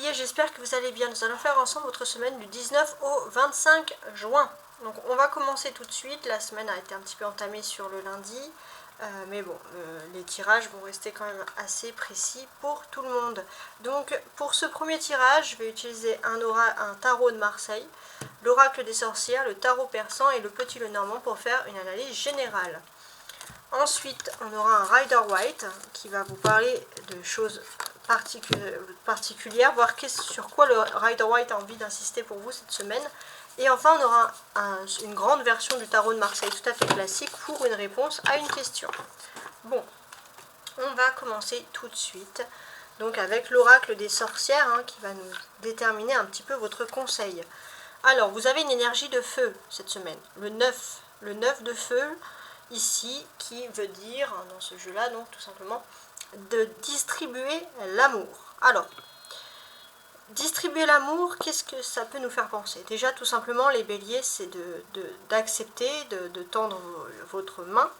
bélier, j'espère que vous allez bien. Nous allons faire ensemble votre semaine du 19 au 25 juin. Donc on va commencer tout de suite. La semaine a été un petit peu entamée sur le lundi. Mais bon, les tirages vont rester quand même assez précis pour tout le monde. Donc pour ce premier tirage, je vais utiliser un tarot de Marseille, l'oracle des sorcières, le tarot persan et le petit Lenormand pour faire une analyse générale. Ensuite, on aura un Rider-Waite qui va vous parler de choses particulières, voir sur quoi le Rider-Waite a envie d'insister pour vous cette semaine. Et enfin, on aura une grande version du tarot de Marseille tout à fait classique pour une réponse à une question. Bon, on va commencer tout de suite donc avec l'oracle des sorcières qui va nous déterminer un petit peu votre conseil. Alors, vous avez une énergie de feu cette semaine, le 9 de feu, ici, qui veut dire, dans ce jeu-là, donc tout simplement, de distribuer l'amour. Alors, distribuer l'amour, qu'est-ce que ça peut nous faire penser? Déjà, tout simplement, les béliers, c'est d'accepter, de tendre votre main,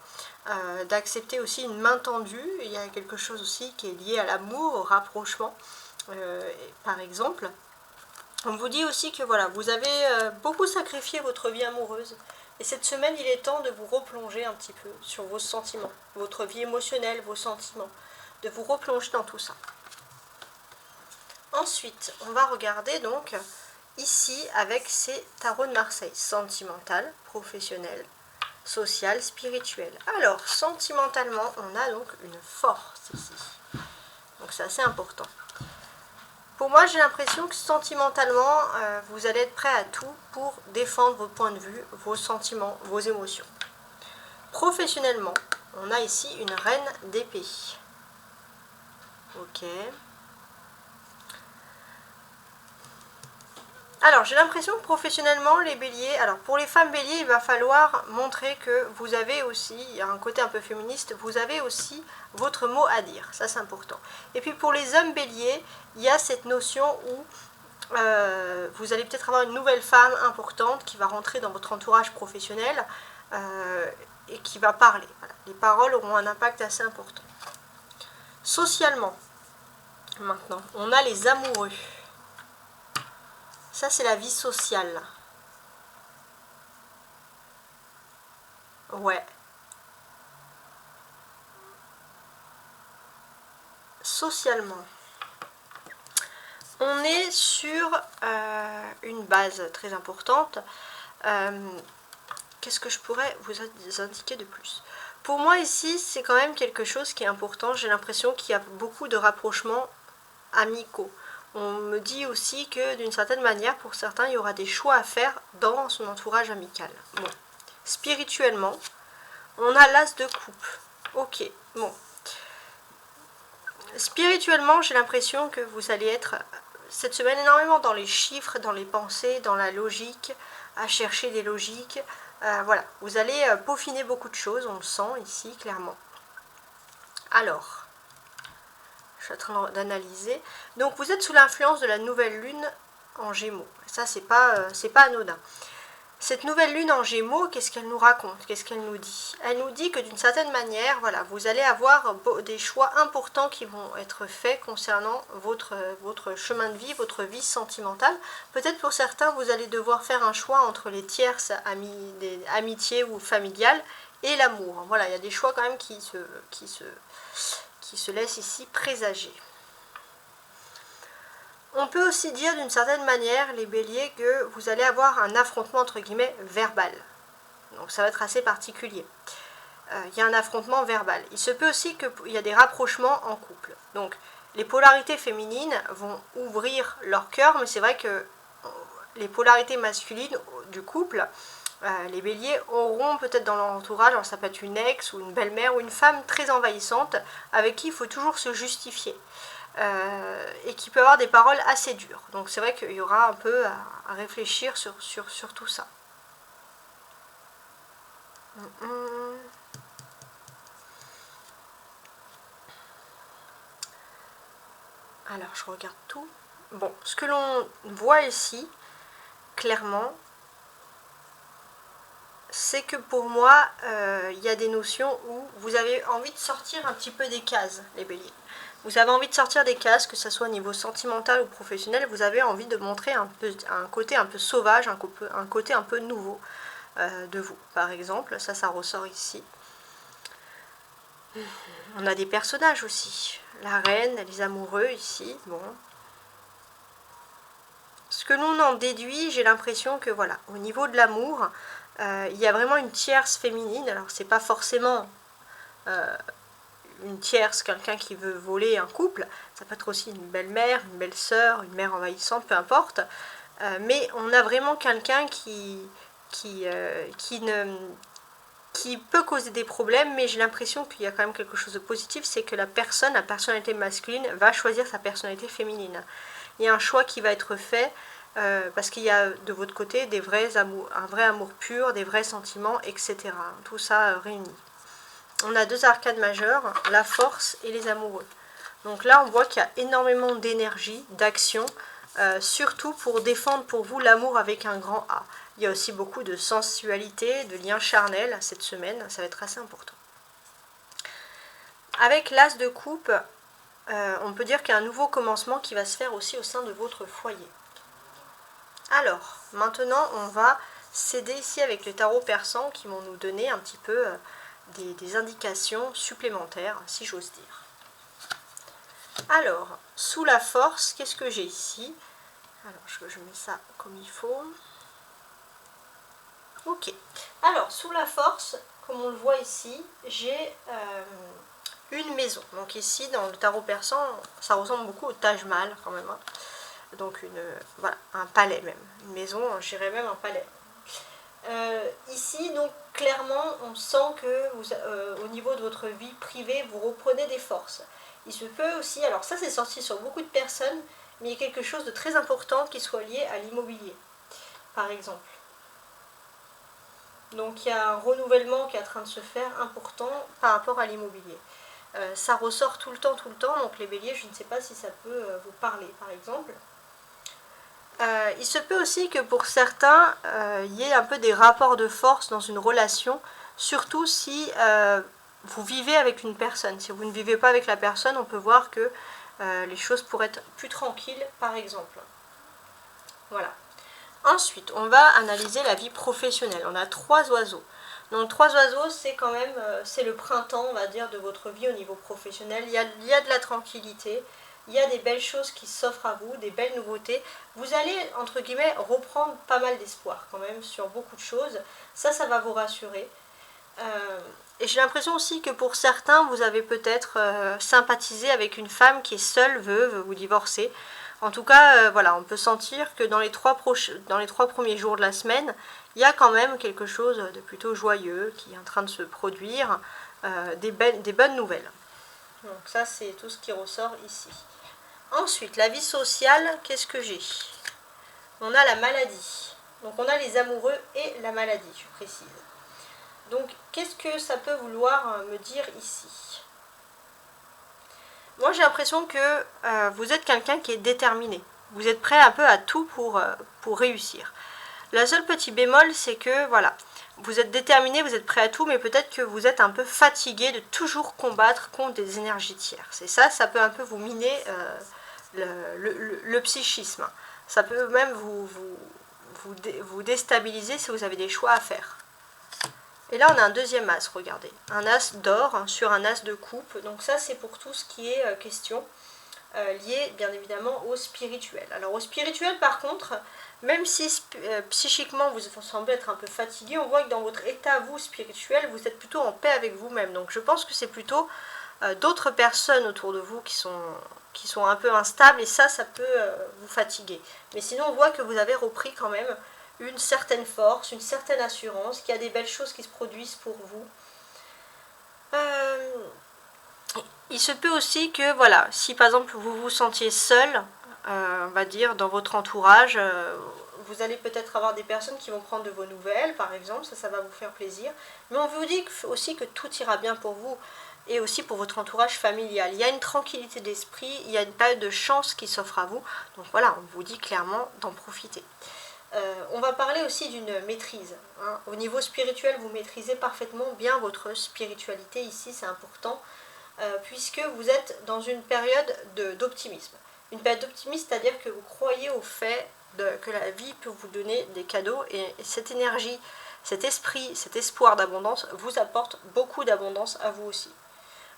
d'accepter aussi une main tendue. Il y a quelque chose aussi qui est lié à l'amour, au rapprochement, par exemple. On vous dit aussi que voilà, vous avez beaucoup sacrifié votre vie amoureuse. Et cette semaine, il est temps de vous replonger un petit peu sur vos sentiments, votre vie émotionnelle, vos sentiments, de vous replonger dans tout ça. Ensuite, on va regarder donc ici avec ces tarots de Marseille, sentimental, professionnel, social, spirituel. Alors, sentimentalement, on a donc une force ici. Donc c'est assez important. Pour moi, j'ai l'impression que sentimentalement, vous allez être prêt à tout pour défendre vos points de vue, vos sentiments, vos émotions. Professionnellement, on a ici une reine d'épée. Ok. Alors, j'ai l'impression que professionnellement, les béliers, alors pour les femmes béliers, il va falloir montrer que vous avez aussi, il y a un côté un peu féministe, vous avez aussi votre mot à dire, ça c'est important. Et puis pour les hommes béliers, il y a cette notion où vous allez peut-être avoir une nouvelle femme importante qui va rentrer dans votre entourage professionnel et qui va parler. Voilà. Les paroles auront un impact assez important. Socialement, maintenant, on a les amoureux. Ça, c'est la vie sociale. Ouais. Socialement. On est sur une base très importante. Qu'est-ce que je pourrais vous indiquer de plus? Pour moi, ici, c'est quand même quelque chose qui est important. J'ai l'impression qu'il y a beaucoup de rapprochements amicaux. On me dit aussi que d'une certaine manière, pour certains, il y aura des choix à faire dans son entourage amical. Bon. Spirituellement, on a l'as de coupe. Ok, bon. Spirituellement, j'ai l'impression que vous allez être cette semaine énormément dans les chiffres, dans les pensées, dans la logique, à chercher des logiques. Voilà, vous allez peaufiner beaucoup de choses, on le sent ici, clairement. Alors, je suis en train d'analyser. Donc, vous êtes sous l'influence de la nouvelle lune en Gémeaux. Ça, c'est pas anodin. Cette nouvelle lune en Gémeaux, qu'est-ce qu'elle nous raconte? Qu'est-ce qu'elle nous dit? Elle nous dit que d'une certaine manière, voilà, vous allez avoir des choix importants qui vont être faits concernant votre chemin de vie, votre vie sentimentale. Peut-être pour certains, vous allez devoir faire un choix entre les tierces amitiés ou familiales et l'amour. Voilà, il y a des choix quand même qui se laissent ici présager. On peut aussi dire d'une certaine manière, les béliers, que vous allez avoir un affrontement entre guillemets verbal. Donc ça va être assez particulier. Il y a un affrontement verbal. Il se peut aussi qu'il y a des rapprochements en couple. Donc les polarités féminines vont ouvrir leur cœur, mais c'est vrai que les polarités masculines du couple, les béliers auront peut-être dans leur entourage, alors ça peut être une ex ou une belle-mère ou une femme très envahissante avec qui il faut toujours se justifier. Et qui peut avoir des paroles assez dures. Donc c'est vrai qu'il y aura un peu à réfléchir sur tout ça. Alors je regarde tout. Bon, ce que l'on voit ici, clairement, c'est que pour moi, il y a des notions où vous avez envie de sortir un petit peu des cases, les béliers. Vous avez envie de sortir des cases, que ce soit au niveau sentimental ou professionnel, vous avez envie de montrer un côté un peu sauvage, un côté un peu nouveau de vous. Par exemple, ça ressort ici. On a des personnages aussi. La reine, les amoureux ici. Bon. Ce que l'on en déduit, j'ai l'impression que voilà, au niveau de l'amour, il y a vraiment une tierce féminine. Alors c'est pas forcément une tierce, quelqu'un qui veut voler un couple. Ça peut être aussi une belle-mère, une belle-sœur, une mère envahissante, peu importe. Mais on a vraiment quelqu'un qui peut causer des problèmes, mais j'ai l'impression qu'il y a quand même quelque chose de positif, c'est que la personnalité masculine, va choisir sa personnalité féminine. Il y a un choix qui va être fait, parce qu'il y a de votre côté un vrai amour pur, des vrais sentiments, etc. Tout ça réuni. On a deux arcades majeures, la force et les amoureux. Donc là, on voit qu'il y a énormément d'énergie, d'action, surtout pour défendre pour vous l'amour avec un grand A. Il y a aussi beaucoup de sensualité, de liens charnels cette semaine, ça va être assez important. Avec l'as de coupe, on peut dire qu'il y a un nouveau commencement qui va se faire aussi au sein de votre foyer. Alors, maintenant, on va s'aider ici avec le tarot persan qui vont nous donner un petit peu des indications supplémentaires, si j'ose dire. Alors, sous la force, qu'est-ce que j'ai ici? Alors, je mets ça comme il faut. Ok. Alors, sous la force, comme on le voit ici, j'ai une maison. Donc ici, dans le tarot persan, ça ressemble beaucoup au Taj Mahal quand même. Hein. Donc, voilà, un palais même. Une maison, je dirais même un palais. Ici, donc, clairement, on sent que au niveau de votre vie privée, vous reprenez des forces. Il se peut aussi, alors ça c'est sorti sur beaucoup de personnes, mais il y a quelque chose de très important qui soit lié à l'immobilier, par exemple. Donc il y a un renouvellement qui est en train de se faire important par rapport à l'immobilier. Ça ressort tout le temps, donc les béliers, je ne sais pas si ça peut vous parler, par exemple. Il se peut aussi que pour certains, il y ait un peu des rapports de force dans une relation, surtout si vous vivez avec une personne. Si vous ne vivez pas avec la personne, on peut voir que les choses pourraient être plus tranquilles, par exemple. Voilà. Ensuite, on va analyser la vie professionnelle. On a 3 oiseaux. Donc 3 oiseaux, c'est quand même, c'est le printemps, on va dire, de votre vie au niveau professionnel. Il y a de la tranquillité, il y a des belles choses qui s'offrent à vous, des belles nouveautés. Vous allez, entre guillemets, reprendre pas mal d'espoir quand même sur beaucoup de choses. Ça va vous rassurer. Et j'ai l'impression aussi que pour certains, vous avez peut-être sympathisé avec une femme qui est seule, veuve ou divorcée. En tout cas, voilà, on peut sentir que dans les 3 premiers jours de la semaine, il y a quand même quelque chose de plutôt joyeux qui est en train de se produire, des bonnes nouvelles. Donc ça, c'est tout ce qui ressort ici. Ensuite, la vie sociale, qu'est-ce que j'ai? On a la maladie. Donc on a les amoureux et la maladie, je précise. Donc, qu'est-ce que ça peut vouloir me dire ici? Moi, j'ai l'impression que vous êtes quelqu'un qui est déterminé. Vous êtes prêt un peu à tout pour réussir. Le seul petit bémol, c'est que, voilà, vous êtes déterminé, vous êtes prêt à tout, mais peut-être que vous êtes un peu fatigué de toujours combattre contre des énergies tierces. Et ça peut un peu vous miner le psychisme. Ça peut même vous déstabiliser si vous avez des choix à faire. Et là, on a un deuxième as, regardez. Un as d'or sur un as de coupe. Donc ça, c'est pour tout ce qui est question lié, bien évidemment, au spirituel. Alors, au spirituel, par contre, même si psychiquement, vous semblez être un peu fatigué, on voit que dans votre état, vous, spirituel, vous êtes plutôt en paix avec vous-même. Donc, je pense que c'est plutôt d'autres personnes autour de vous qui sont un peu instables. Et ça peut vous fatiguer. Mais sinon, on voit que vous avez repris quand même une certaine force, une certaine assurance, qu'il y a des belles choses qui se produisent pour vous. Il se peut aussi que, voilà, si par exemple vous vous sentiez seul, on va dire, dans votre entourage, vous allez peut-être avoir des personnes qui vont prendre de vos nouvelles, par exemple, ça va vous faire plaisir. Mais on vous dit aussi que tout ira bien pour vous et aussi pour votre entourage familial. Il y a une tranquillité d'esprit, il y a une période de chance qui s'offre à vous. Donc voilà, on vous dit clairement d'en profiter. On va parler aussi d'une maîtrise. Hein. Au niveau spirituel, vous maîtrisez parfaitement bien votre spiritualité. Ici, c'est important. puisque vous êtes dans une période d'optimisme. Une période d'optimisme, c'est-à-dire que vous croyez au fait que la vie peut vous donner des cadeaux, et cette énergie, cet esprit, cet espoir d'abondance vous apporte beaucoup d'abondance à vous aussi.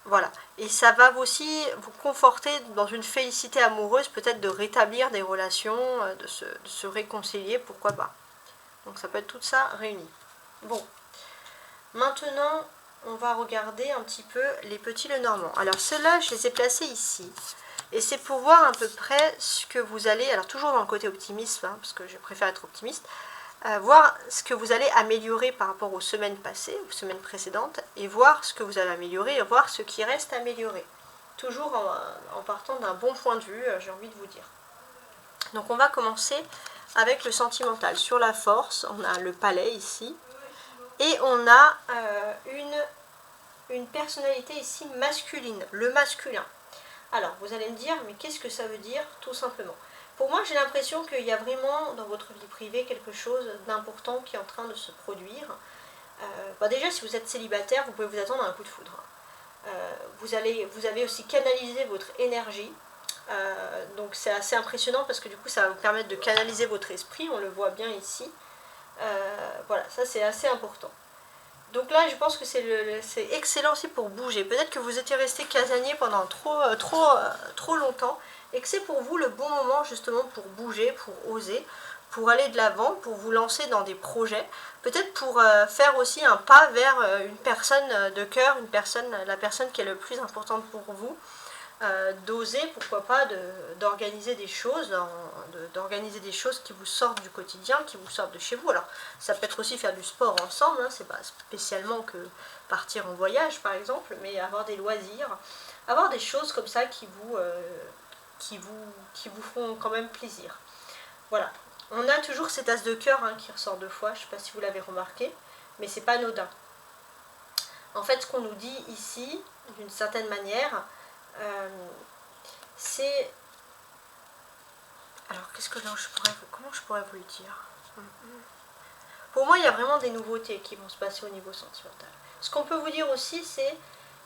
Voilà, et ça va aussi vous conforter dans une félicité amoureuse, peut-être de rétablir des relations, de se réconcilier, pourquoi pas. Donc ça peut être tout ça réuni. Bon, maintenant on va regarder un petit peu les petits Lenormand. Alors ceux-là, je les ai placés ici. Et c'est pour voir à peu près ce que vous allez, alors toujours dans le côté optimisme, hein, parce que je préfère être optimiste, voir ce que vous allez améliorer par rapport aux semaines passées, aux semaines précédentes, et voir ce que vous allez améliorer, et voir ce qui reste à améliorer. Toujours en partant d'un bon point de vue, j'ai envie de vous dire. Donc on va commencer avec le sentimental. Sur la force, on a le palais ici, et on a une personnalité ici masculine, le masculin. Alors, vous allez me dire, mais qu'est-ce que ça veut dire, tout simplement? Pour moi, j'ai l'impression qu'il y a vraiment dans votre vie privée quelque chose d'important qui est en train de se produire. Déjà, si vous êtes célibataire, vous pouvez vous attendre à un coup de foudre. Vous avez aussi canalisé votre énergie. Donc c'est assez impressionnant parce que du coup, ça va vous permettre de canaliser votre esprit. On le voit bien ici. Voilà, ça c'est assez important. Donc là, je pense que c'est excellent aussi pour bouger. Peut-être que vous étiez resté casanier pendant trop longtemps et que c'est pour vous le bon moment justement pour bouger, pour oser, pour aller de l'avant, pour vous lancer dans des projets. Peut-être pour faire aussi un pas vers une personne de cœur, la personne qui est le plus importante pour vous. D'oser, pourquoi pas, d'organiser des choses, des choses qui vous sortent du quotidien, qui vous sortent de chez vous. Alors, ça peut être aussi faire du sport ensemble, hein, c'est pas spécialement que partir en voyage, par exemple, mais avoir des loisirs, avoir des choses comme ça qui vous feront quand même plaisir. Voilà. On a toujours cet as de cœur qui ressort deux fois, je ne sais pas si vous l'avez remarqué, mais c'est pas anodin. En fait, ce qu'on nous dit ici, d'une certaine manière, c'est... Alors, comment je pourrais vous le dire? Pour moi, il y a vraiment des nouveautés qui vont se passer au niveau sentimental. Ce qu'on peut vous dire aussi, c'est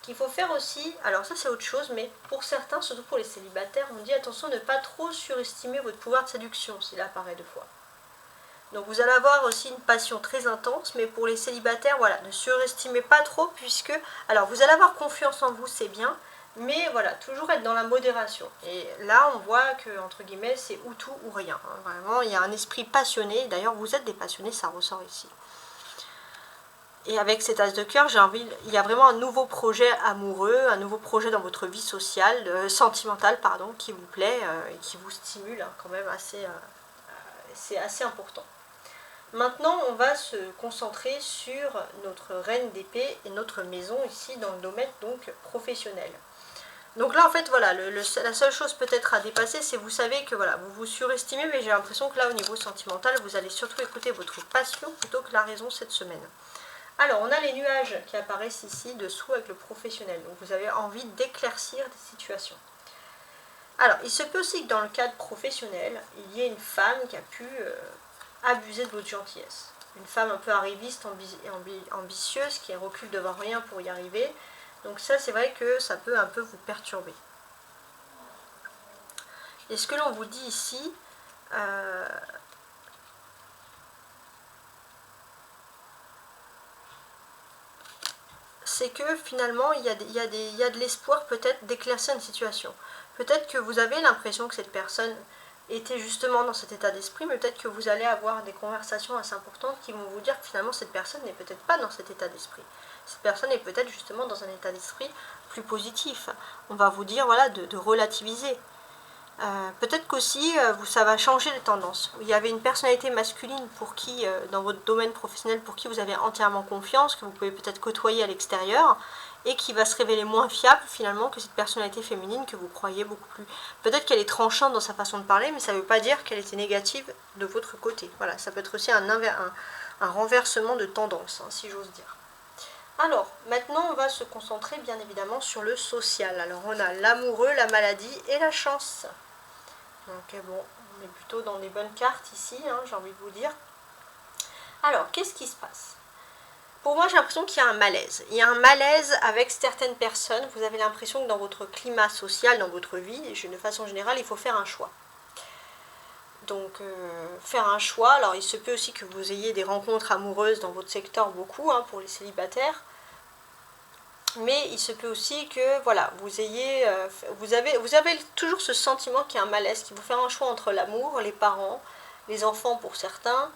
qu'il faut faire aussi... Alors ça, c'est autre chose, mais pour certains, surtout pour les célibataires, on dit attention, ne pas trop surestimer votre pouvoir de séduction, s'il apparaît deux fois. Donc vous allez avoir aussi une passion très intense, mais pour les célibataires, voilà, ne surestimez pas trop, puisque... Alors, vous allez avoir confiance en vous, c'est bien, mais voilà, toujours être dans la modération. Et là, on voit que, entre guillemets, c'est ou tout ou rien. Hein. Vraiment, il y a un esprit passionné. D'ailleurs, vous êtes des passionnés, ça ressort ici. Et avec cet as de cœur, il y a vraiment un nouveau projet amoureux, un nouveau projet dans votre vie sociale, sentimentale, pardon, qui vous plaît et qui vous stimule quand même assez... c'est assez important. Maintenant, on va se concentrer sur notre reine d'épée et notre maison ici dans le domaine donc professionnel. Donc là, en fait, voilà, la seule chose peut-être à dépasser, c'est vous savez que voilà, vous vous surestimez, mais j'ai l'impression que là, au niveau sentimental, vous allez surtout écouter votre passion plutôt que la raison cette semaine. Alors, on a les nuages qui apparaissent ici dessous avec le professionnel. Donc, vous avez envie d'éclaircir des situations. Alors, il se peut aussi que dans le cadre professionnel, il y ait une femme qui a pu abuser de votre gentillesse. Une femme un peu arriviste, ambitieuse, qui recule devant rien pour y arriver. Donc ça, c'est vrai que ça peut un peu vous perturber. Et ce que l'on vous dit ici, c'est que finalement, il y a de l'espoir peut-être d'éclaircir une situation. Peut-être que vous avez l'impression que cette personne était justement dans cet état d'esprit, mais peut-être que vous allez avoir des conversations assez importantes qui vont vous dire que finalement cette personne n'est peut-être pas dans cet état d'esprit. Cette personne est peut-être justement dans un état d'esprit plus positif. On va vous dire voilà, de relativiser. Peut-être qu'aussi ça va changer les tendances. Il y avait une personnalité masculine pour qui, dans votre domaine professionnel, pour qui vous avez entièrement confiance, que vous pouvez peut-être côtoyer à l'extérieur, et qui va se révéler moins fiable finalement que cette personnalité féminine que vous croyez beaucoup plus. Peut-être qu'elle est tranchante dans sa façon de parler, mais ça ne veut pas dire qu'elle était négative de votre côté. Voilà, ça peut être aussi un renversement de tendance, si j'ose dire. Alors, maintenant, on va se concentrer bien évidemment sur le social. Alors, on a l'amoureux, la maladie et la chance. Donc, bon, on est plutôt dans des bonnes cartes ici, j'ai envie de vous dire. Alors, qu'est-ce qui se passe? Pour moi, j'ai l'impression qu'il y a un malaise. Il y a un malaise avec certaines personnes. Vous avez l'impression que dans votre climat social, dans votre vie, de façon générale, il faut faire un choix. Donc, faire un choix. Alors, il se peut aussi que vous ayez des rencontres amoureuses dans votre secteur, beaucoup, hein, pour les célibataires. Mais il se peut aussi que, voilà, vous avez toujours ce sentiment qu'il y a un malaise, qu'il faut faire un choix entre l'amour, les parents, les enfants pour certains,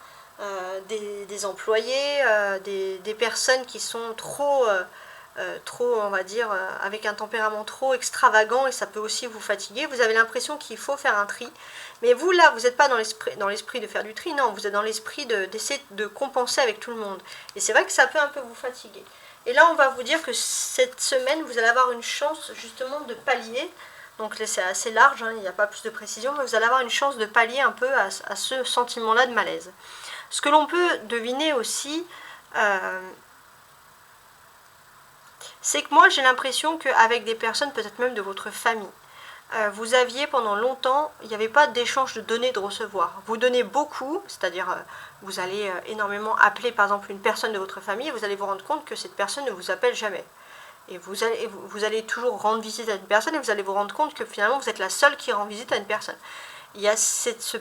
des employés, des personnes qui sont trop, on va dire, avec un tempérament trop extravagant, et ça peut aussi vous fatiguer. Vous avez l'impression qu'il faut faire un tri. Mais vous, là, vous n'êtes pas dans l'esprit de faire du tri, non, vous êtes dans l'esprit d'essayer de compenser avec tout le monde. Et c'est vrai que ça peut un peu vous fatiguer. Et là, on va vous dire que cette semaine, vous allez avoir une chance justement de pallier. Donc c'est assez large, hein, il n'y a pas plus de précision, mais vous allez avoir une chance de pallier un peu à ce sentiment-là de malaise. Ce que l'on peut deviner aussi, c'est que moi, j'ai l'impression qu'avec des personnes, peut-être même de votre famille, vous aviez pendant longtemps, il n'y avait pas d'échange de donner, de recevoir. Vous donnez beaucoup, c'est-à-dire vous allez énormément appeler par exemple une personne de votre famille, et vous allez vous rendre compte que cette personne ne vous appelle jamais. Et vous allez toujours rendre visite à une personne, et vous allez vous rendre compte que finalement vous êtes la seule qui rend visite à une personne. Il y a ce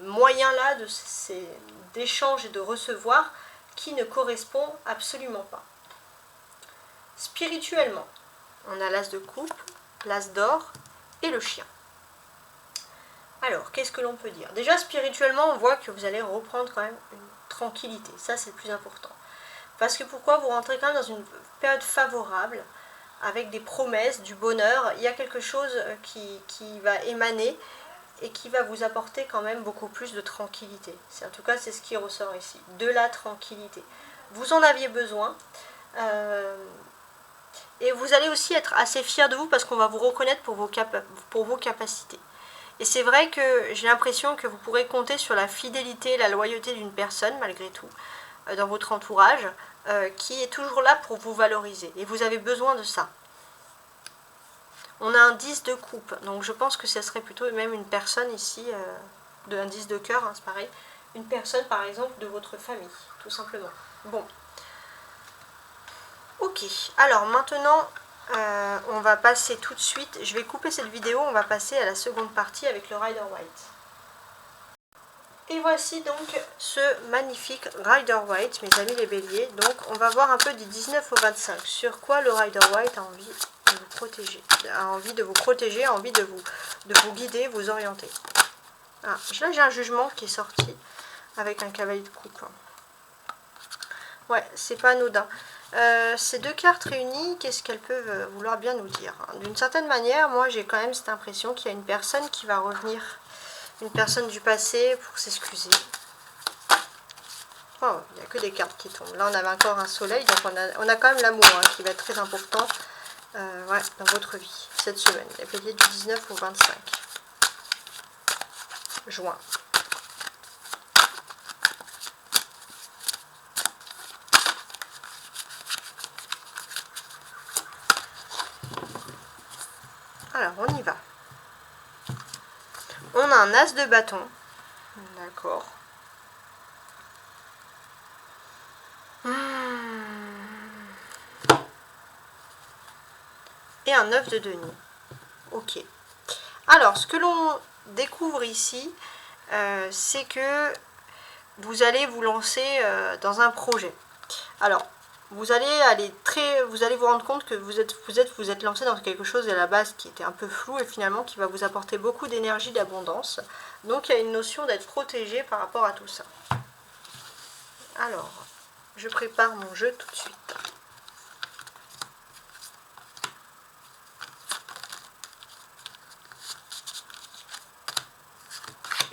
moyen-là d'échange et de recevoir qui ne correspond absolument pas. Spirituellement, on a l'as de coupe, l'as d'or et le chien. Alors, qu'est-ce que l'on peut dire? Déjà, spirituellement, on voit que vous allez reprendre quand même une tranquillité. Ça, c'est le plus important. Parce que pourquoi? Vous rentrez quand même dans une période favorable, avec des promesses, du bonheur. Il y a quelque chose qui va émaner et qui va vous apporter quand même beaucoup plus de tranquillité. En tout cas, c'est ce qui ressort ici. De la tranquillité. Vous en aviez besoin. Et vous allez aussi être assez fier de vous parce qu'on va vous reconnaître pour vos capacités. Et c'est vrai que j'ai l'impression que vous pourrez compter sur la fidélité et la loyauté d'une personne, malgré tout, dans votre entourage, qui est toujours là pour vous valoriser. Et vous avez besoin de ça. On a un 10 de coupe, donc je pense que ce serait plutôt même une personne ici, un 10 de cœur, hein, c'est pareil. Une personne, par exemple, de votre famille, tout simplement. Bon. Ok, alors maintenant, on va passer tout de suite, je vais couper cette vidéo, on va passer à la seconde partie avec le Rider-Waite. Et voici donc ce magnifique Rider-Waite, mes amis les béliers. Donc on va voir un peu du 19 au 25, sur quoi le Rider-Waite a envie de vous protéger, a envie de vous guider, vous orienter. Ah, là j'ai un jugement qui est sorti avec un cavalier de coupe. Ouais, c'est pas anodin. Ces deux cartes réunies, qu'est-ce qu'elles peuvent vouloir bien nous dire? D'une certaine manière, moi j'ai quand même cette impression qu'il y a une personne qui va revenir, une personne du passé pour s'excuser. Oh, il n'y a que des cartes qui tombent. Là on avait encore un soleil, donc on a quand même l'amour hein, qui va être très important ouais, dans votre vie cette semaine. Les béliers du 19 au 25 juin. Alors, on y va. On a un as de bâton. D'accord. Et un 9 de denier. Ok. Alors, ce que l'on découvre ici, c'est que vous allez vous lancer dans un projet. Alors, vous allez vous rendre compte que vous êtes lancé dans quelque chose à la base qui était un peu flou et finalement qui va vous apporter beaucoup d'énergie, d'abondance. Donc il y a une notion d'être protégé par rapport à tout ça. Alors, je prépare mon jeu tout de suite.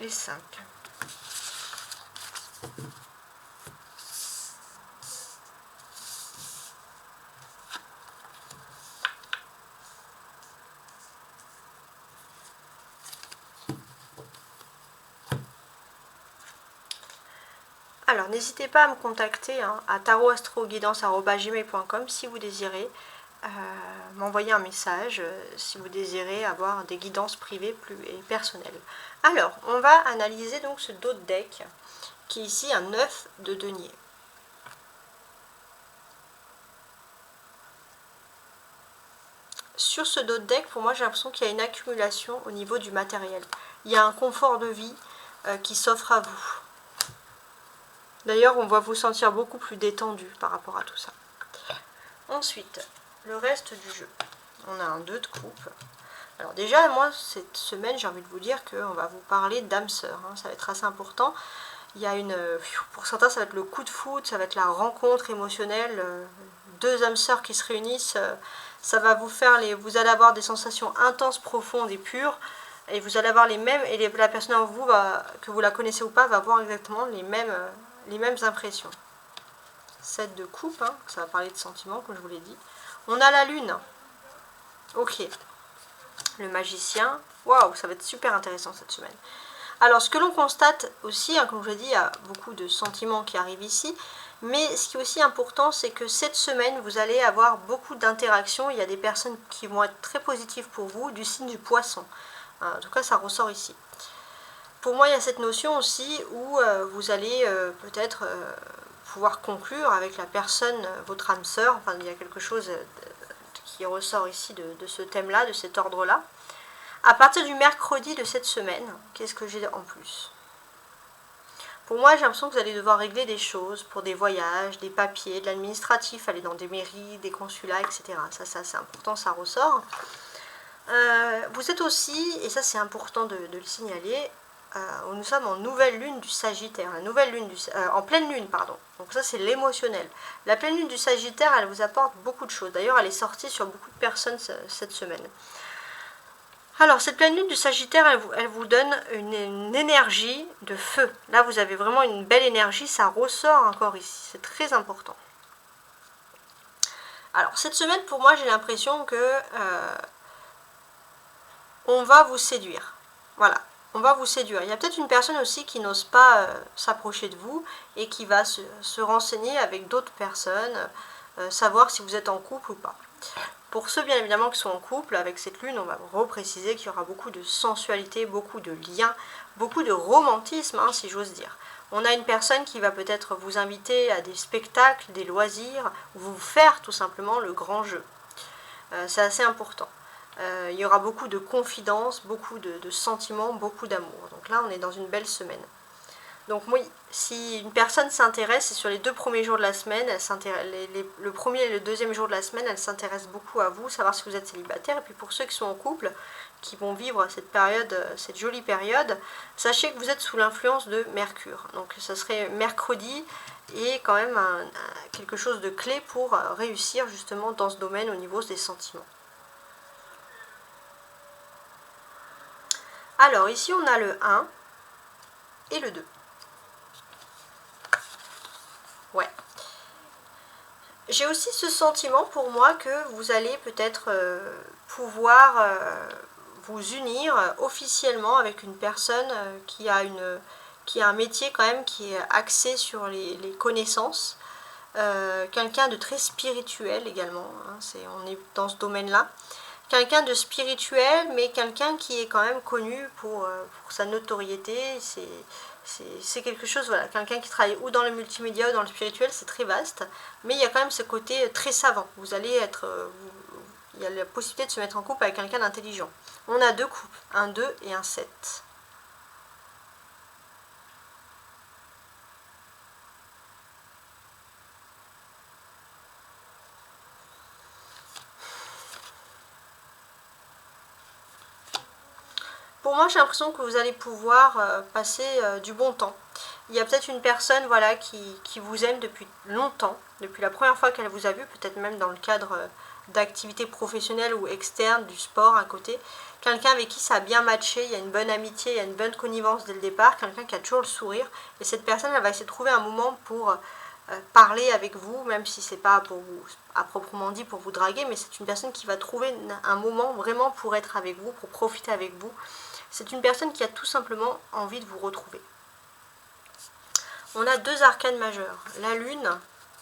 Les 5. Alors, n'hésitez pas à me contacter hein, à tarotastroguidance@gmail.com si vous désirez m'envoyer un message, si vous désirez avoir des guidances privées plus et personnelles. Alors, on va analyser donc ce dos de deck, qui est ici un 9 de denier. sur ce dos de deck, pour moi, j'ai l'impression qu'il y a une accumulation au niveau du matériel. Il y a un confort de vie qui s'offre à vous. D'ailleurs, on va vous sentir beaucoup plus détendu par rapport à tout ça. Ensuite, le reste du jeu. On a un 2 de coupe. Alors déjà, moi, cette semaine, j'ai envie de vous dire qu'on va vous parler d'âme sœur. Hein, ça va être assez important. Il y a pour certains, ça va être le coup de foudre, ça va être la rencontre émotionnelle. Deux âmes sœurs qui se réunissent, ça va vous faire vous allez avoir des sensations intenses, profondes et pures. Et vous allez avoir les mêmes, et la personne en vous, que vous la connaissez ou pas, va avoir exactement les mêmes impressions. 7 de coupe, hein, ça va parler de sentiments, comme je vous l'ai dit. On a la lune. Ok. Le magicien. Waouh, ça va être super intéressant cette semaine. Alors, ce que l'on constate aussi, hein, comme je l'ai dit, il y a beaucoup de sentiments qui arrivent ici. Mais ce qui est aussi important, c'est que cette semaine, vous allez avoir beaucoup d'interactions. Il y a des personnes qui vont être très positives pour vous, du signe du poisson. En tout cas, ça ressort ici. Pour moi, il y a cette notion aussi où vous allez peut-être pouvoir conclure avec la personne, votre âme sœur. Enfin, il y a quelque chose qui ressort ici de ce thème-là, de cet ordre-là. À partir du mercredi de cette semaine, qu'est-ce que j'ai en plus? Pour moi, j'ai l'impression que vous allez devoir régler des choses pour des voyages, des papiers, de l'administratif, aller dans des mairies, des consulats, etc. Ça c'est important, ça ressort. Vous êtes aussi, et ça c'est important de le signaler, nous sommes en nouvelle lune du Sagittaire, en pleine lune, pardon. Donc ça c'est l'émotionnel. La pleine lune du Sagittaire, elle vous apporte beaucoup de choses. D'ailleurs, elle est sortie sur beaucoup de personnes cette semaine. Alors, cette pleine lune du Sagittaire, elle vous donne une énergie de feu. Là, vous avez vraiment une belle énergie, ça ressort encore ici. C'est très important. Alors, cette semaine, pour moi, j'ai l'impression que on va vous séduire. Voilà, on va vous séduire. Il y a peut-être une personne aussi qui n'ose pas s'approcher de vous et qui va se renseigner avec d'autres personnes, savoir si vous êtes en couple ou pas. Pour ceux bien évidemment qui sont en couple, avec cette lune, on va repréciser qu'il y aura beaucoup de sensualité, beaucoup de liens, beaucoup de romantisme, hein, si j'ose dire. On a une personne qui va peut-être vous inviter à des spectacles, des loisirs, ou vous faire tout simplement le grand jeu. C'est assez important. Il y aura beaucoup de confidences, beaucoup de sentiments, beaucoup d'amour. Donc là, on est dans une belle semaine. Donc oui, si une personne s'intéresse, c'est sur les 2 premiers jours de la semaine, le premier et le deuxième jour de la semaine, elle s'intéresse beaucoup à vous, savoir si vous êtes célibataire. Et puis pour ceux qui sont en couple, qui vont vivre cette période, cette jolie période, sachez que vous êtes sous l'influence de Mercure. Donc ça serait mercredi et quand même quelque chose de clé pour réussir justement dans ce domaine au niveau des sentiments. Alors ici on a le 1 et le 2. Ouais. J'ai aussi ce sentiment pour moi que vous allez peut-être pouvoir vous unir officiellement avec une personne qui a un métier quand même qui est axé sur les connaissances. Quelqu'un de très spirituel également, hein, on est dans ce domaine-là. Quelqu'un de spirituel, mais quelqu'un qui est quand même connu pour sa notoriété. C'est quelque chose, voilà, quelqu'un qui travaille ou dans le multimédia ou dans le spirituel, c'est très vaste, mais il y a quand même ce côté très savant. Vous allez être, il y a la possibilité de se mettre en couple avec quelqu'un d'intelligent. On a 2 couples, un 2 et un 7. Pour moi, j'ai l'impression que vous allez pouvoir passer du bon temps. Il y a peut-être une personne voilà, qui vous aime depuis longtemps, depuis la première fois qu'elle vous a vu, peut-être même dans le cadre d'activités professionnelles ou externes, du sport à côté. Quelqu'un avec qui ça a bien matché, il y a une bonne amitié, il y a une bonne connivence dès le départ, quelqu'un qui a toujours le sourire. Et cette personne, elle va essayer de trouver un moment pour parler avec vous, même si c'est pas pour vous, à proprement dit, pour vous draguer, mais c'est une personne qui va trouver un moment vraiment pour être avec vous, pour profiter avec vous. C'est une personne qui a tout simplement envie de vous retrouver. On a 2 arcanes majeurs, la lune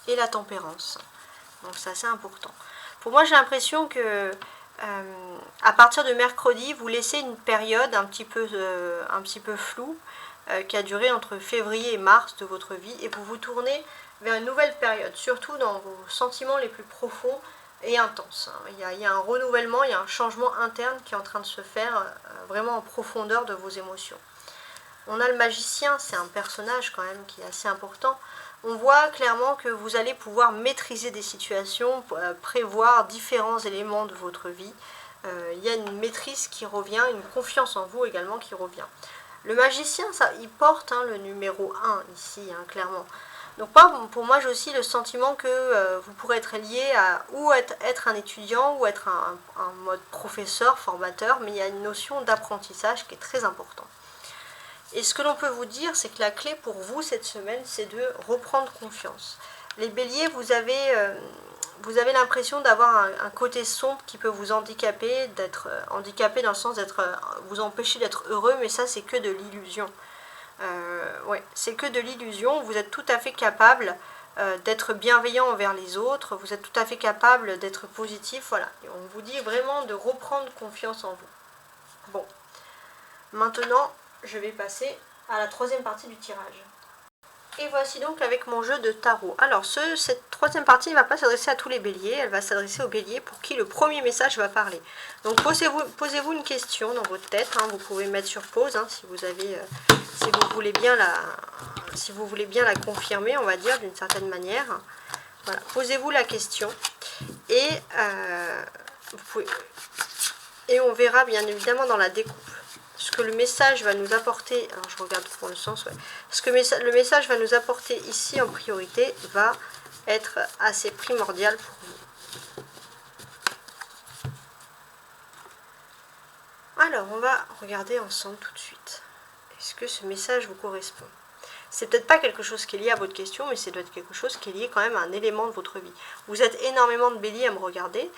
et la tempérance. Donc c'est assez important. Pour moi, j'ai l'impression que à partir de mercredi, vous laissez une période un petit peu floue qui a duré entre février et mars de votre vie et vous vous tournez vers une nouvelle période, surtout dans vos sentiments les plus profonds. et intense. Il y a un renouvellement, il y a un changement interne qui est en train de se faire vraiment en profondeur de vos émotions. On a le magicien, c'est un personnage quand même qui est assez important. On voit clairement que vous allez pouvoir maîtriser des situations, prévoir différents éléments de votre vie. Il y a une maîtrise qui revient, une confiance en vous également qui revient. Le magicien, il porte le numéro 1 ici, clairement. Donc pour moi, j'ai aussi le sentiment que vous pourrez être lié à ou être un étudiant ou être un mode professeur, formateur, mais il y a une notion d'apprentissage qui est très importante. Et ce que l'on peut vous dire, c'est que la clé pour vous cette semaine, c'est de reprendre confiance. Les béliers, vous avez l'impression d'avoir un côté sombre qui peut vous handicaper, d'être handicapé dans le sens d'être vous empêcher d'être heureux, mais ça c'est que de l'illusion. C'est que de l'illusion. Vous êtes tout à fait capable d'être bienveillant envers les autres, vous êtes tout à fait capable d'être positif, voilà. Et on vous dit vraiment de reprendre confiance en vous. Bon, maintenant je vais passer à la troisième partie du tirage. Et voici donc avec mon jeu de tarot. Alors cette troisième partie ne va pas s'adresser à tous les béliers, elle va s'adresser aux béliers pour qui le premier message va parler. Donc posez-vous une question dans votre tête, vous pouvez mettre sur pause si vous voulez bien la confirmer, on va dire d'une certaine manière. Voilà, posez-vous la question et on verra bien évidemment dans la découpe ce que le message va nous apporter. Alors je regarde pour le sens, ce que le message va nous apporter ici en priorité va être assez primordial pour vous. Alors on va regarder ensemble tout de suite. Est-ce que ce message vous correspond? C'est peut-être pas quelque chose qui est lié à votre question, mais c'est doit être quelque chose qui est lié quand même à un élément de votre vie. Vous êtes énormément de béliers à me regarder.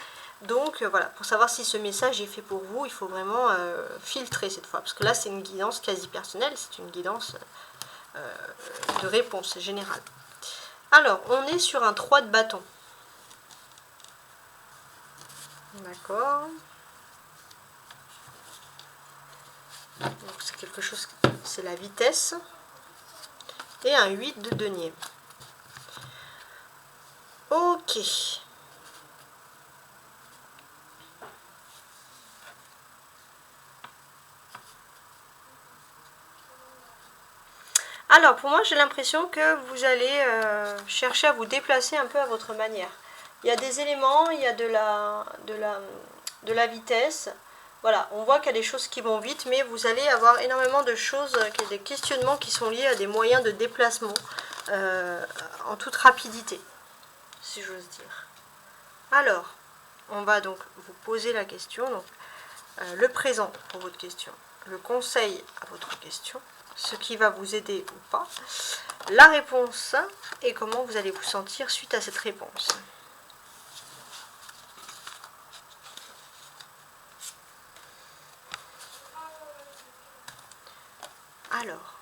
Donc voilà, pour savoir si ce message est fait pour vous, il faut vraiment filtrer cette fois. Parce que là, c'est une guidance quasi personnelle, c'est une guidance de réponse générale. Alors, on est sur un 3 de bâton. D'accord. Donc c'est quelque chose, c'est la vitesse. Et un 8 de denier. Ok. Alors, pour moi, j'ai l'impression que vous allez chercher à vous déplacer un peu à votre manière. Il y a des éléments, il y a de la vitesse. Voilà, on voit qu'il y a des choses qui vont vite, mais vous allez avoir énormément de choses, des questionnements qui sont liés à des moyens de déplacement en toute rapidité, si j'ose dire. Alors, on va donc vous poser la question, donc le présent pour votre question, le conseil à votre question, ce qui va vous aider ou pas, la réponse et comment vous allez vous sentir suite à cette réponse. Alors,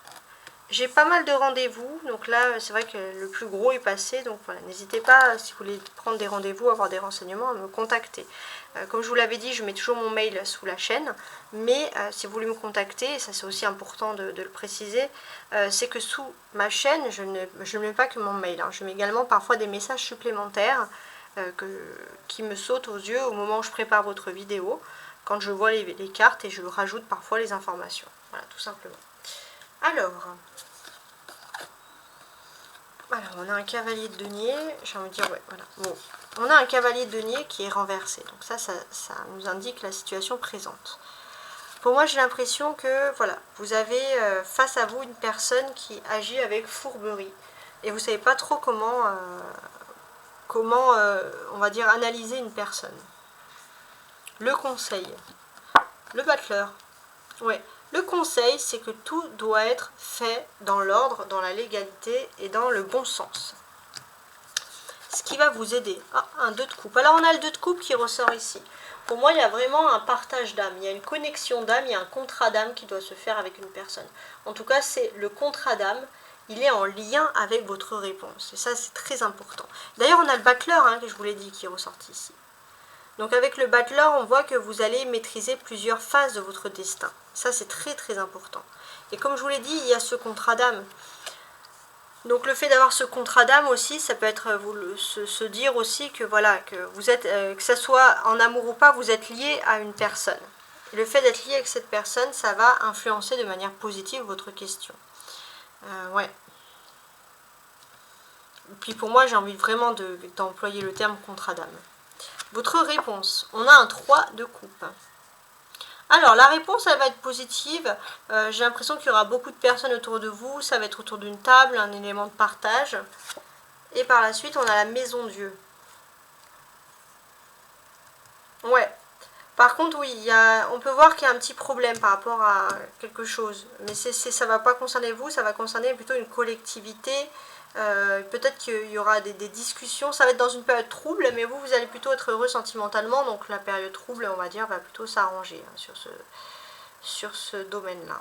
j'ai pas mal de rendez-vous, donc là c'est vrai que le plus gros est passé, donc voilà, n'hésitez pas si vous voulez prendre des rendez-vous, avoir des renseignements, à me contacter. Comme je vous l'avais dit, je mets toujours mon mail sous la chaîne, mais si vous voulez me contacter, et ça c'est aussi important de le préciser, c'est que sous ma chaîne, je ne mets pas que mon mail, je mets également parfois des messages supplémentaires qui me sautent aux yeux au moment où je prépare votre vidéo, quand je vois les cartes et je rajoute parfois les informations, voilà, tout simplement. Alors, on a un cavalier de denier, j'ai envie de dire, ouais, voilà. Bon, on a un cavalier de denier qui est renversé, donc ça nous indique la situation présente. Pour moi, j'ai l'impression que, voilà, vous avez face à vous une personne qui agit avec fourberie, et vous ne savez pas trop comment on va dire, analyser une personne. Le conseil, le battleur, ouais. Le conseil, c'est que tout doit être fait dans l'ordre, dans la légalité et dans le bon sens. Ce qui va vous aider. Ah, un 2 de coupe. Alors, on a le 2 de coupe qui ressort ici. Pour moi, il y a vraiment un partage d'âme. Il y a une connexion d'âme, il y a un contrat d'âme qui doit se faire avec une personne. En tout cas, c'est le contrat d'âme. Il est en lien avec votre réponse. Et ça, c'est très important. D'ailleurs, on a le battleur, que je vous l'ai dit, qui est ressorti ici. Donc avec le battleur, on voit que vous allez maîtriser plusieurs phases de votre destin. Ça, c'est très très important. Et comme je vous l'ai dit, il y a ce contrat d'âme. Donc le fait d'avoir ce contrat d'âme aussi, ça peut être se dire aussi que voilà, que vous êtes, que ça soit en amour ou pas, vous êtes lié à une personne. Et le fait d'être lié avec cette personne, ça va influencer de manière positive votre question. Ouais. Et puis pour moi, j'ai envie vraiment d'employer le terme contrat d'âme. Votre réponse, on a un 3 de coupe. Alors, la réponse, elle va être positive. J'ai l'impression qu'il y aura beaucoup de personnes autour de vous. Ça va être autour d'une table, un élément de partage. Et par la suite, on a la maison Dieu. Ouais. Par contre, oui, on peut voir qu'il y a un petit problème par rapport à quelque chose. Mais ça ne va pas concerner vous, ça va concerner plutôt une collectivité. Peut-être qu'il y aura des discussions. Ça va être dans une période trouble, mais vous allez plutôt être heureux sentimentalement. Donc la période trouble, on va dire, va plutôt s'arranger sur ce domaine-là.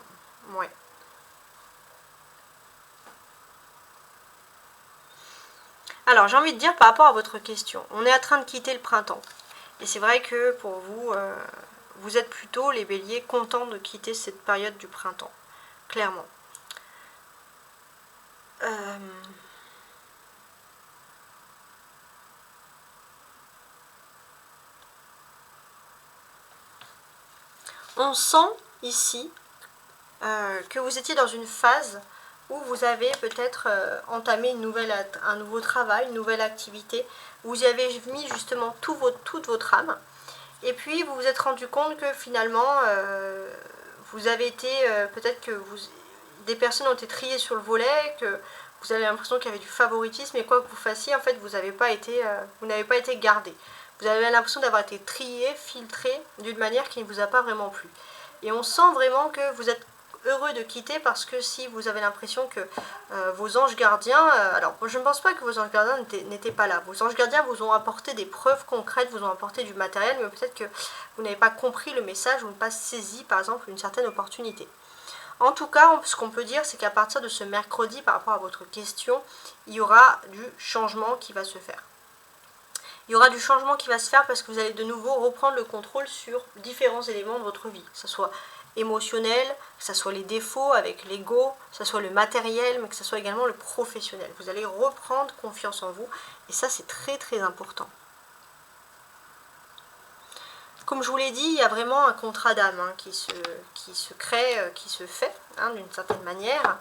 Ouais. Alors, j'ai envie de dire par rapport à votre question, on est en train de quitter le printemps. Et c'est vrai que pour vous, vous êtes plutôt, les béliers, contents de quitter cette période du printemps. Clairement. On sent ici que vous étiez dans une phase où vous avez peut-être entamé un nouveau travail, une nouvelle activité. Vous y avez mis justement toute votre âme. Et puis vous vous êtes rendu compte que finalement, vous avez été, peut-être que des personnes ont été triées sur le volet, que vous avez l'impression qu'il y avait du favoritisme, et quoi que vous fassiez, en fait, vous n'avez pas été gardé. Vous avez l'impression d'avoir été trié, filtré, d'une manière qui ne vous a pas vraiment plu. Et on sent vraiment que vous êtes heureux de quitter, parce que si vous avez l'impression que vos anges gardiens, alors je ne pense pas que vos anges gardiens n'étaient pas là. Vos anges gardiens vous ont apporté des preuves concrètes, vous ont apporté du matériel, mais peut-être que vous n'avez pas compris le message, ou n'avez pas saisi par exemple une certaine opportunité. En tout cas, ce qu'on peut dire, c'est qu'à partir de ce mercredi, par rapport à votre question, il y aura du changement qui va se faire. Il y aura du changement qui va se faire parce que vous allez de nouveau reprendre le contrôle sur différents éléments de votre vie, que ce soit émotionnel, que ce soit les défauts avec l'ego, que ce soit le matériel, mais que ce soit également le professionnel. Vous allez reprendre confiance en vous, et ça c'est très très important. Comme je vous l'ai dit, il y a vraiment un contrat d'âme qui se crée, qui se fait d'une certaine manière.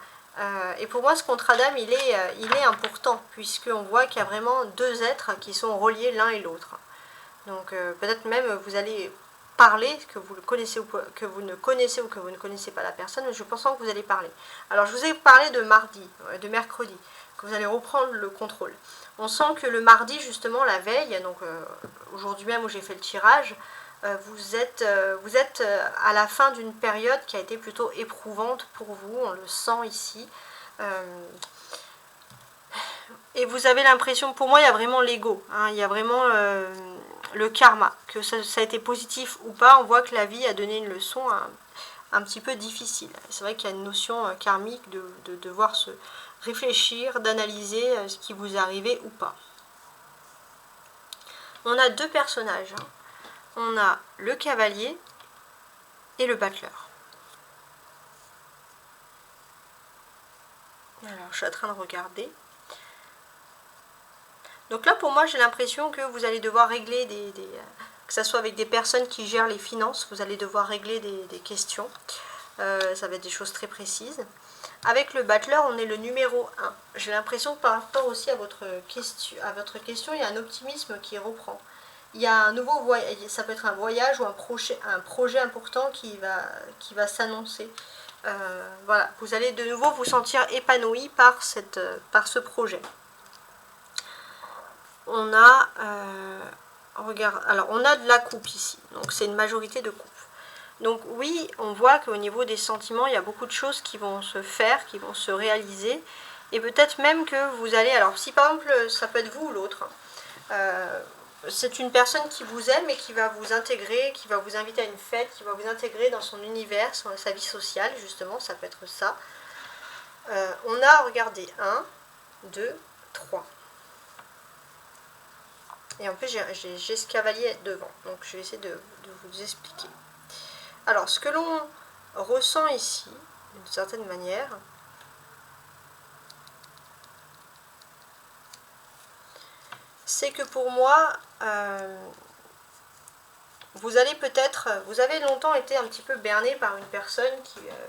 Et pour moi, ce contrat d'âme, il est important, puisqu'on voit qu'il y a vraiment deux êtres qui sont reliés l'un et l'autre. Donc peut-être même vous allez parler, que vous connaissez ou que vous ne connaissez ou que vous ne connaissez pas la personne, mais je pense que vous allez parler. Alors je vous ai parlé de mercredi, que vous allez reprendre le contrôle. On sent que le mardi, justement, la veille, donc aujourd'hui même où j'ai fait le tirage, vous êtes à la fin d'une période qui a été plutôt éprouvante pour vous, on le sent ici. Et vous avez l'impression, pour moi il y a vraiment l'ego, il y a vraiment le karma, que ça a été positif ou pas, on voit que la vie a donné une leçon un petit peu difficile. C'est vrai qu'il y a une notion karmique de devoir se réfléchir, d'analyser ce qui vous est arrivé ou pas. On a deux personnages. On a le cavalier et le battleur. Alors, je suis en train de regarder. Donc là, pour moi, j'ai l'impression que vous allez devoir régler que ce soit avec des personnes qui gèrent les finances, vous allez devoir régler des questions. Ça va être des choses très précises. Avec le battleur, on est le numéro 1. J'ai l'impression que par rapport aussi à votre question, il y a un optimisme qui reprend. Il y a un nouveau voyage, ça peut être un voyage ou un projet important qui va s'annoncer. Voilà, vous allez de nouveau vous sentir épanoui par ce projet. On a, on a de la coupe ici, donc c'est une majorité de coupe. Donc oui, on voit qu'au niveau des sentiments, il y a beaucoup de choses qui vont se faire, qui vont se réaliser, et peut-être même que vous allez, alors si par exemple, ça peut être vous ou l'autre, c'est une personne qui vous aime et qui va vous intégrer, qui va vous inviter à une fête, qui va vous intégrer dans son univers, sa vie sociale, justement, ça peut être ça. On a, regardez, 1, 2, 3. Et en plus, j'ai ce cavalier devant, donc je vais essayer de vous expliquer. Alors, ce que l'on ressent ici, d'une certaine manière, c'est que pour moi, vous avez longtemps été un petit peu berné par une personne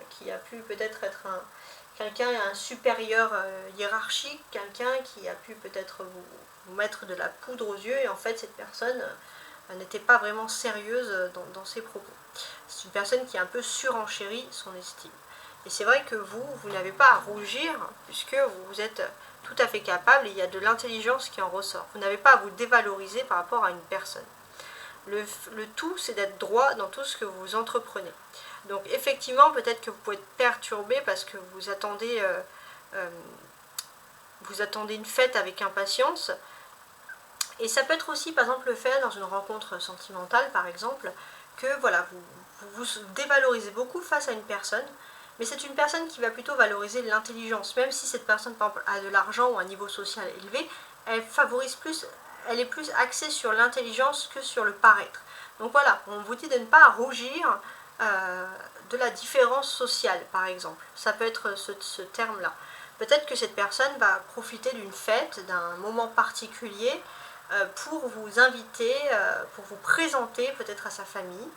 qui a pu peut-être être quelqu'un, un supérieur hiérarchique, quelqu'un qui a pu peut-être vous mettre de la poudre aux yeux, et en fait cette personne n'était pas vraiment sérieuse dans ses propos. C'est une personne qui a un peu surenchéri son estime. Et c'est vrai que vous n'avez pas à rougir, puisque vous êtes tout à fait capable, et il y a de l'intelligence qui en ressort. Vous n'avez pas à vous dévaloriser par rapport à une personne. Le tout, c'est d'être droit dans tout ce que vous entreprenez. Donc effectivement, peut-être que vous pouvez être perturbé parce que vous attendez une fête avec impatience. Et ça peut être aussi, par exemple, le fait dans une rencontre sentimentale, par exemple, que voilà, vous dévalorisez beaucoup face à une personne, mais c'est une personne qui va plutôt valoriser l'intelligence. Même si cette personne, par exemple, a de l'argent ou un niveau social élevé, elle est plus axée sur l'intelligence que sur le paraître. Donc voilà, on vous dit de ne pas rougir de la différence sociale, par exemple. Ça peut être ce terme-là. Peut-être que cette personne va profiter d'une fête, d'un moment particulier, pour vous inviter, pour vous présenter peut-être à sa famille.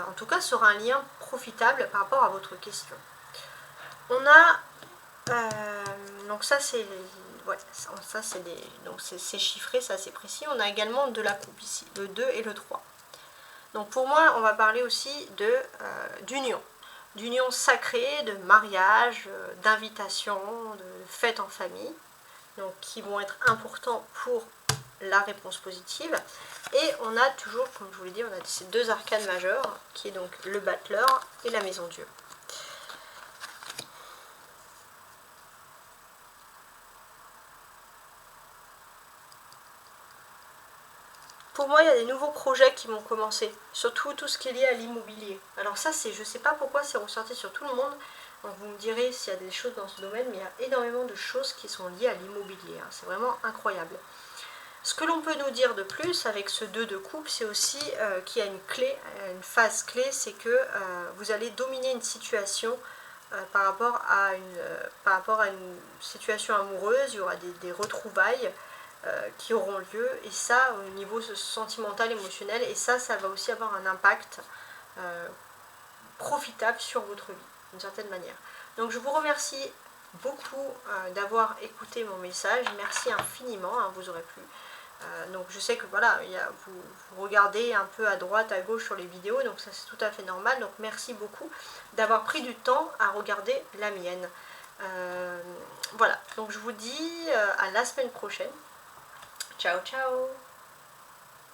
En tout cas, sur un lien profitable par rapport à votre question. On a, donc ça c'est c'est chiffré, c'est assez précis. On a également de la coupe ici, le 2 et le 3. Donc pour moi, on va parler aussi d'union. D'union sacrée, de mariage, d'invitation, de fête en famille. Donc qui vont être importants pour la réponse positive. Et on a toujours, comme je vous l'ai dit, on a ces deux arcanes majeures, qui est donc le battleur et la maison Dieu. Pour moi, il y a des nouveaux projets qui vont commencer, surtout tout ce qui est lié à l'immobilier. Alors ça, je ne sais pas pourquoi c'est ressorti sur tout le monde. Donc vous me direz s'il y a des choses dans ce domaine, mais il y a énormément de choses qui sont liées à l'immobilier. C'est vraiment incroyable. Ce que l'on peut nous dire de plus avec ce 2 de coupe, c'est aussi qu'il y a une clé, une phase clé, c'est que vous allez dominer une situation par rapport à une situation amoureuse. Il y aura des retrouvailles qui auront lieu, et ça au niveau sentimental, émotionnel, et ça va aussi avoir un impact profitable sur votre vie, d'une certaine manière. Donc je vous remercie beaucoup d'avoir écouté mon message, merci infiniment, vous aurez plu. Donc je sais que voilà, vous regardez un peu à droite, à gauche sur les vidéos, donc ça c'est tout à fait normal, donc merci beaucoup d'avoir pris du temps à regarder la mienne. Voilà, donc je vous dis à la semaine prochaine. Ciao ciao.